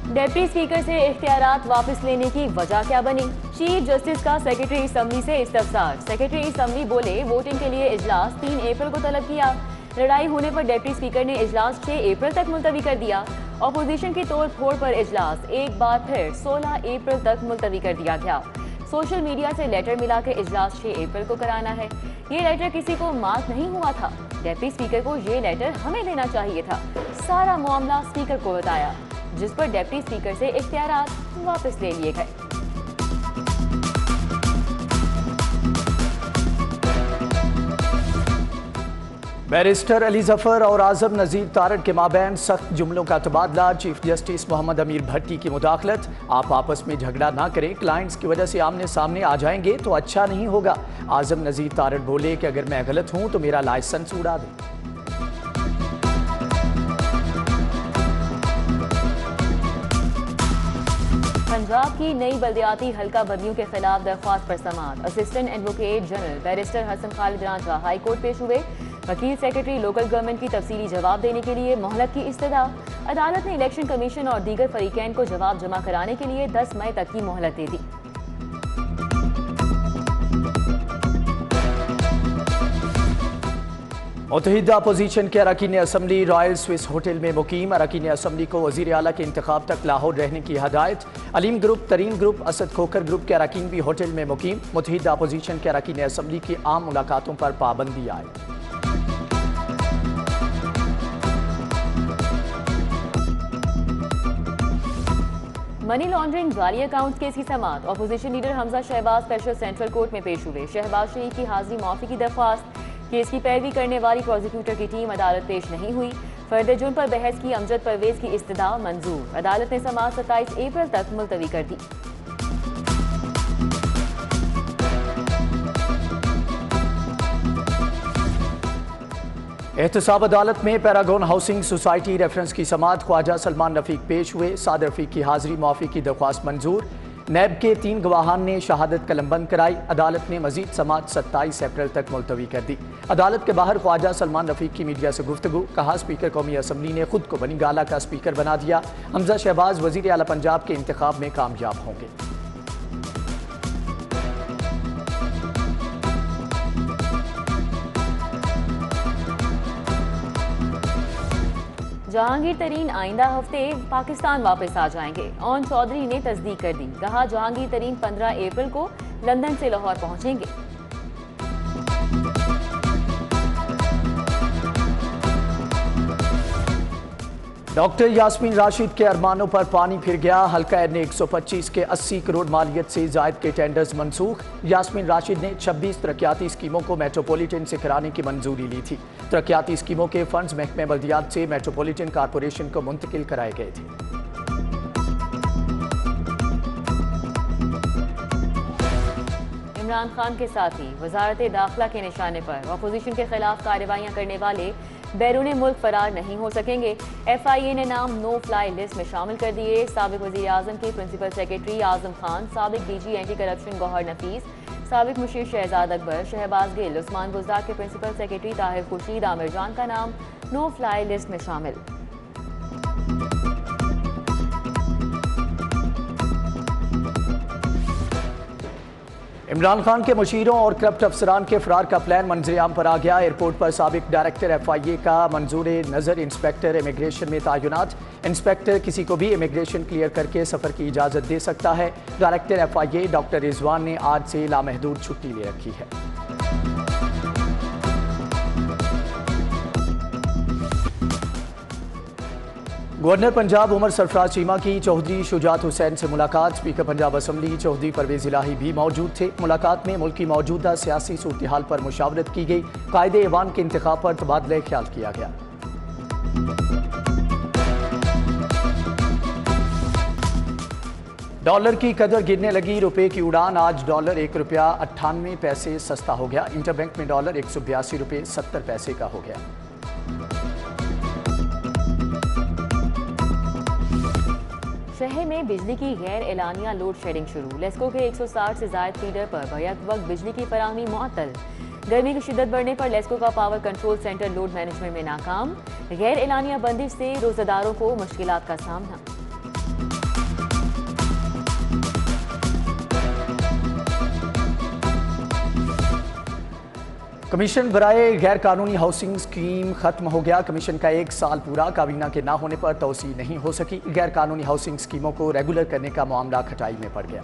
Deputy speaker से इख्तियारात वापस लेने की वजह क्या बनी? चीफ जस्टिस का सेक्रेटरी असम्बली से इस्तफसार। सेक्रेटरी असम्बली बोले वोटिंग के लिए इजलास 3 अप्रैल को तलब किया। लड़ाई होने पर डिप्टी स्पीकर ने इजलास 6 अप्रैल तक मुलतवी कर दिया। अपोजिशन की तोड़ फोड़ पर इजलास एक बार फिर 16 अप्रैल तक मुलतवी कर दिया गया। सोशल मीडिया से लेटर मिला के इजलास 6 अप्रैल को कराना है। ये लेटर किसी को मार्क नहीं हुआ था। डिप्टी स्पीकर को ये लेटर हमें देना चाहिए था। सारा मामला स्पीकर को बताया, जिस पर डिप्टी स्पीकर से इख्तियारात वापस ले लिए गए। बैरिस्टर अली जफर और आजम नज़ीर तारड़ के माबैन सख्त जुमलों का तबादला। चीफ जस्टिस मोहम्मद अमीर भट्टी की मुदाखलत। आप आपस में झगड़ा ना करें, क्लाइंट्स की वजह से आमने सामने आ जाएंगे तो अच्छा नहीं होगा। आजम नज़ीर तारड़ बोले कि अगर मैं गलत हूं तो मेरा लाइसेंस उड़ा दें। पंजाब की नई बल्दियाती हल्का बंदियों के खिलाफ दरख्वास्त पर समाअत। Assistant advocate general barrister Hasan Khalid Ranjha high court पेश हुए। वकील सेक्रेटरी लोकल गवर्नमेंट की तफसीली जवाब देने के लिए मोहलत की इस्तदा। अदालत ने इलेक्शन कमीशन और दीगर फरीकैन को जवाब जमा कराने के लिए 10 मई तक की मोहलत दे दी। मुत्तहिदा अपोजिशन के अरकान असम्बली रॉयल स्विस होटल में मुकीम। अरकान असम्बली को वज़ीर आला के इंतखाब तक लाहौर रहने की हदायत। अलीम ग्रुप, तरीन ग्रुप, असद खोखर ग्रुप के अरकान भी होटल में मुकीम। मुत्तहिदा अपोजिशन के अरकान असम्बली की आम मुलाकातों पर पाबंदी आए। मनी लॉन्ड्रिंग जाली अकाउंट्स केस की समाअत। Opposition leader Hamza Shahbaz special central court में पेश हुए। शहबाज शरीफ की हाजिरी माफी की दरख्वास्त। केस की पैरवी करने वाली प्रोसिक्यूटर की टीम अदालत पेश नहीं हुई। फर्द जुर्म पर बहस की अमजद परवेज की इस्तदा मंजूर। अदालत ने समाअत 27 अप्रैल तक मुलतवी कर दी। एहतसाब अदालत में पैरागॉन हाउसिंग सोसाइटी रेफरेंस की समाअत। ख्वाजा सलमान रफीक पेश हुए। साद रफीक की हाजिरी माफी की दरख्वास्त मंजूर। नैब के 3 गवाहान ने शहादत कलमबंद कराई। अदालत ने मजीद समाअत 27 अप्रैल तक मुलतवी कर दी। अदालत के बाहर ख्वाजा सलमान रफीक की मीडिया से गुफ्तगू। कहा स्पीकर कौमी असम्बली ने खुद को बनी गाला का स्पीकर बना दिया। हमजा शहबाज वजीर आला पंजाब के इंतखाब में कामयाब होंगे। जहांगीर तरीन आइंदा हफ्ते पाकिस्तान वापस आ जाएंगे। ओन चौधरी ने तस्दीक कर दी। कहा जहांगीर तरीन 15 अप्रैल को लंदन से लाहौर पहुंचेंगे। डॉक्टर यास्मीन राशिद के अरमानों पर पानी फिर गया। हल्का ने 125 के 80 करोड़ मालियत से जायद के टेंडर्स मनसूख। यास्मीन राशिद ने 26 तरक्याती स्कीमों को मेट्रोपॉलिटन से कराने की मंजूरी ली थी। तरक्याती स्कीमों के फंड्स महकमे बल्दियात से मेट्रोपॉलिटन कॉरपोरेशन को मुंतकिल कराए गए थे। इमरान खान के साथ ही वजारत दाखिला के निशाने पर अपोजिशन के खिलाफ कार्रवाइयां करने वाले बैरून मुल्क फरार नहीं हो सकेंगे। FIA ने नाम नो फ्लाई लिस्ट में शामिल कर दिए। साबिक वज़ीर आज़म के प्रिंसिपल सेक्रेटरी आज़म खान, साबिक DG एंटी करप्शन गौहर नफीस, साबिक मुशीर शहजाद अकबर, शहबाज गिल, उस्मान बुज़दार के प्रिंसिपल सेक्रेटरी ताहिर खुर्शीद, आमिर जान का नाम नो फ्लाई लिस्ट में शामिल। इमरान खान के मुशीरों और करप्ट अफसरान के फरार का प्लान मंजरेआम पर आ गया। एयरपोर्ट पर साबिक डायरेक्टर FIA का मंजूर नज़र इंस्पेक्टर इमिग्रेशन में तैनात। इंस्पेक्टर किसी को भी इमिग्रेशन क्लियर करके सफ़र की इजाज़त दे सकता है। डायरेक्टर FIA डॉक्टर रिजवान ने आज से लामहदूद छुट्टी ले रखी है। गवर्नर पंजाब उमर सरफराज चीमा की चौधरी शुजात हुसैन से मुलाकात। स्पीकर पंजाब असम्बली चौधरी परवेज इलाही भी मौजूद थे। मुलाकात में मुल्क की मौजूदा सियासी सूरत हाल पर मुशावरत की गई। कायदे ऐवान के इंतखाब पर तबादला ख्याल किया गया। डॉलर की कदर गिरने लगी, रुपए की उड़ान। आज डॉलर 1 रुपया 98 पैसे सस्ता हो गया। इंटरबैंक में डॉलर 182 रुपये 70 पैसे का हो गया। शहर में बिजली की गैर एलानिया लोड शेडिंग शुरू। लेस्को के 160 से जायद फीडर पर बैक वक्त बिजली की फराहमी मुअत्तल। गर्मी की शिद्दत बढ़ने पर लेस्को का power control centre load management में नाकाम। गैर एलानिया बंदिश से रोज़ेदारों को मुश्किलात का सामना। कमीशन बराए गैर कानूनी हाउसिंग स्कीम खत्म हो गया। कमीशन का 1 साल पूरा, काबीना के ना होने पर तोसी नहीं हो सकी। गैर कानूनी हाउसिंग स्कीमों को रेगुलर करने का मामला खटाई में पड़ गया।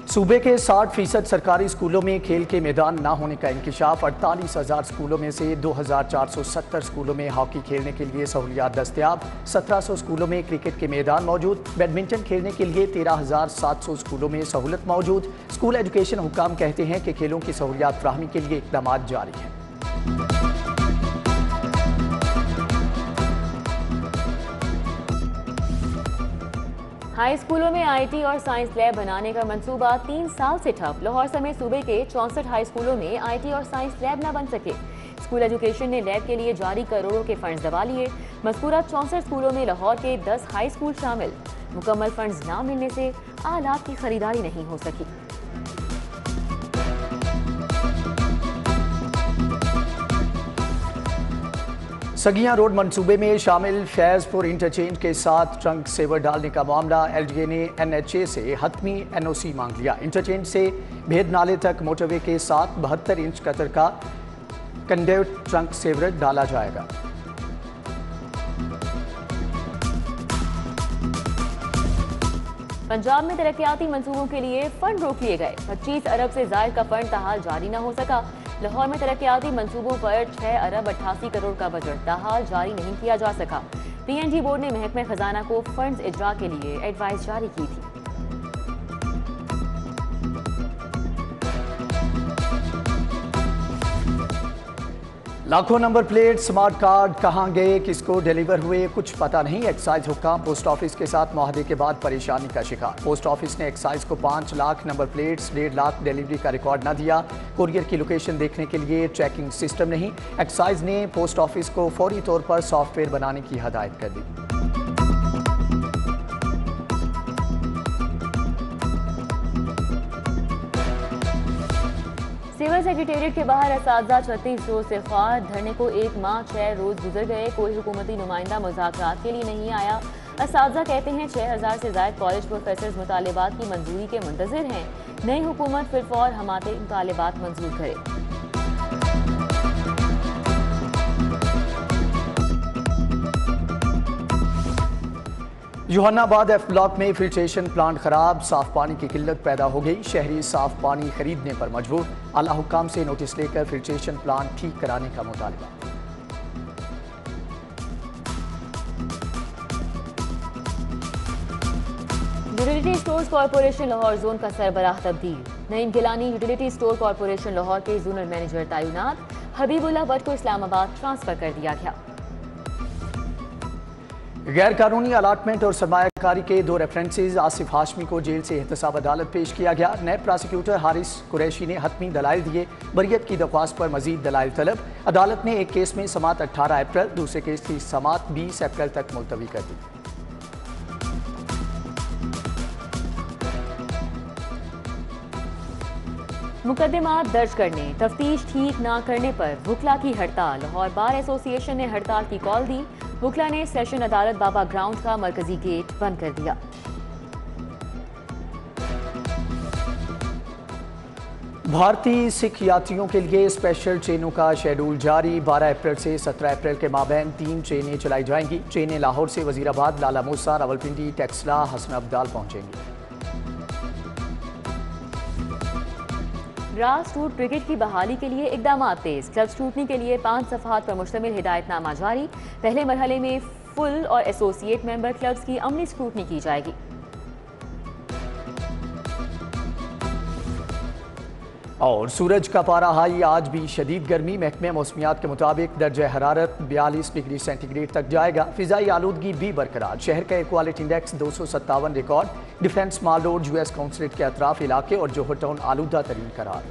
सूबे के 60% सरकारी स्कूलों में खेल के मैदान ना होने का इंकिशाफ। 48,000 स्कूलों में से 2,470 स्कूलों में हॉकी खेलने के लिए सहूलियात दस्तयाब। 1700 स्कूलों में क्रिकेट के मैदान मौजूद। बैडमिंटन खेलने के लिए 13,700 स्कूलों में सहूलत मौजूद। स्कूल एजुकेशन हुकाम कहते हैं कि खेलों की सहूलियात फ्राहमी के लिए इक़दाम जारी हैं। हाई स्कूलों में आईटी और साइंस लैब बनाने का मंसूबा 3 साल से ठप। लाहौर समेत सूबे के 64 हाई स्कूलों में आईटी और साइंस लैब न बन सके। स्कूल एजुकेशन ने लैब के लिए जारी करोड़ों के फंड्स दबा लिए। मज़कूरा 64 स्कूलों में लाहौर के 10 हाई स्कूल शामिल। मुकम्मल फंड्स न मिलने से आलात की खरीदारी नहीं हो सकी। सगिया रोड मंसूबे में शामिल फैजपुर इंटरचेंज के साथ ट्रंक सेवर डालने का मामला। एलडीए ने एनएचए से हतमी एनओसी मांग लिया। इंटरचेंज से भेद नाले तक मोटरवे के साथ 72 इंच कतर का कंडेट ट्रंक सेवर डाला जाएगा। पंजाब में तरक्याती मंसूबों के लिए फंड रोक लिए गए। 25 अरब से ज़ायद का फंड ताहाल जारी न हो सका। लाहौर में तरक्याती मंसूबों पर 6 अरब 88 करोड़ का बजट ताहाल जारी नहीं किया जा सका। पीएनजी बोर्ड ने महकमे खजाना को फंड्स इजरा के लिए एडवाइस जारी की थी। लाखों नंबर प्लेट स्मार्ट कार्ड कहां गए, किसको डिलीवर हुए, कुछ पता नहीं। एक्साइज हुक्काम पोस्ट ऑफिस के साथ मुआहदे के बाद परेशानी का शिकार। पोस्ट ऑफिस ने एक्साइज को 5 lakh number plates 1.5 lakh delivery का रिकॉर्ड न दिया। कुरियर की लोकेशन देखने के लिए ट्रैकिंग सिस्टम नहीं। एक्साइज ने पोस्ट ऑफिस को फौरी तौर पर सॉफ्टवेयर बनाने की हदायत कर दी। सिविल सेक्रेटेरिएट के बाहर असातिज़ा 36 रोज से ख्वार। धरने को 1 माह 6 रोज गुजर गए। कोई हुकूमती नुमाइंदा मुज़ाकरात के लिए नहीं आया। असातिज़ा कहते हैं 6000 से ज़ायद कॉलेज प्रोफेसर्स मुतालिबात की मंजूरी के मुंतज़िर हैं। नई हुकूमत फिलफौर हमारे मुतालिबात मंजूर करे। जोहानाबाद एफ ब्लॉक में फिल्ट्रेशन प्लांट खराब। साफ पानी की किल्लत पैदा हो गई। शहरी साफ पानी खरीदने पर मजबूर। आला हुक्काम से नोटिस लेकर फिल्ट्रेशन प्लांट ठीक कराने का मुतालबा। Utility stores corporation Lahore zone का सरबराह तब्दील। Naeem Gilani utility store corporation Lahore के जोनल मैनेजर तैनात। हबीबुल्लाह भट्ट को इस्लामाबाद ट्रांसफर कर दिया गया। गैर कानूनी अलाटमेंट और सरमायाकारी के 2 रेफरेंसेज आसिफ हाशमी को जेल से एहतसाब अदालत पेश किया गया। नैब प्रोसिक्यूटर हारिस कुरैशी ने हतमी दलाइल दिए। बरियत की दरख्वास्त पर मजीद दलाइल तलब। अदालत ने एक केस में समात 18 अप्रैल, दूसरे केस की समात 20 अप्रैल तक मुलतवी कर दी। मुकदमा दर्ज करने, तफ्तीश ठीक ना करने पर वुकला की हड़ताल। लाहौर बार एसोसिएशन ने हड़ताल की कॉल दी। वुकला ने सेशन अदालत बाबा ग्राउंड का मरकजी गेट बंद कर दिया। भारतीय सिख यात्रियों के लिए स्पेशल ट्रेनों का शेड्यूल जारी। 12 अप्रैल से 17 अप्रैल के माबैन 3 ट्रेनें चलाई जाएंगी। ट्रेनें लाहौर से वजीराबाद, लाला मूसा, रावलपिंडी, टेक्सला, हसन अब्दाल पहुंचेंगी। ग्रास रूट क्रिकेट की बहाली के लिए इकदाम तेज। क्लब स्क्रूटनी के लिए 5 सफ़हात पर मुश्तमिल हिदायतनामा जारी। पहले मरहले में फुल और एसोसिएट मेंबर क्लब्स की अमली स्क्रूटनी की जाएगी। और सूरज का पारा हाई, आज भी शदीद गर्मी। महकमे मौसमियात के मुताबिक दर्जा हरारत 42 डिग्री सेंटीग्रेड तक जाएगा। फिजाई आलूदगी भी बरकरार। शहर का air quality index 257 record. Defence mall road, US consulate के अतराफ इलाके और जोहर टाउन आलूदा तरीन करार।